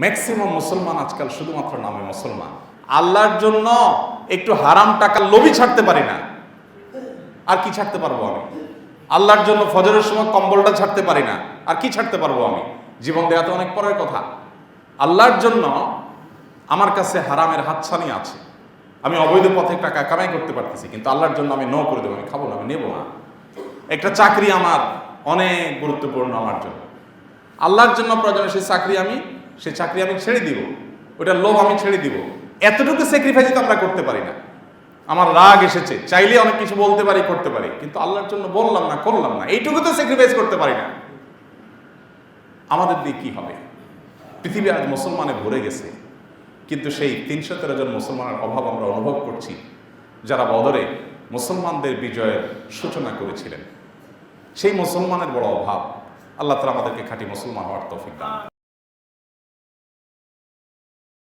Maximum মুসলমান আজকাল শুধুমাত্র নামে মুসলমান, আল্লাহর জন্য একটু হারাম টাকার লোভই ছাড়তে পারি না। আর কি ছাড়তে পারবো আমি? আল্লাহর জন্য ফজরের সময় কম্বলটা ছাড়তে পারি না, আর কি ছাড়তে পারবো আমি? জীবন দেওয়া তো অনেক পরের কথা। আল্লাহর জন্য আমার কাছে হারামের হাতছানি আছে, আমি অবৈধ পথে টাকা কামাই করতে পারতেছি, কিন্তু আল্লাহর জন্য আমি করে দেবো, আমি খাবো না, আমি নেবো না। একটা চাকরি আমার অনেক গুরুত্বপূর্ণ আমার জন্য, আল্লাহর জন্য প্রয়োজনে সেই চাকরি আমি ছেড়ে দিব, ওটার লোভ আমি ছেড়ে দিব। এতটুকু স্যাক্রিফাইস তো আমরা করতে পারি না। আমার রাগ এসেছে, চাইলে অনেক কিছু বলতে পারি, করতে পারি, কিন্তু আল্লাহর জন্য বললাম না, করলাম না, এইটুকু তো স্যাক্রিফাইস করতে পারি না। আমাদের দিয়ে কি হবে? পৃথিবী আজ মুসলমানে ভরে গেছে, কিন্তু সেই 313 জন মুসলমানের অভাব আমরা অনুভব করছি, যারা বদরে মুসলমানদের বিজয়ের সূচনা করেছিলেন। সেই মুসলমানের বড় অভাব। আল্লাহ তাআলা আমাদেরকে খাঁটি মুসলমান হওয়ার তৌফিক দান।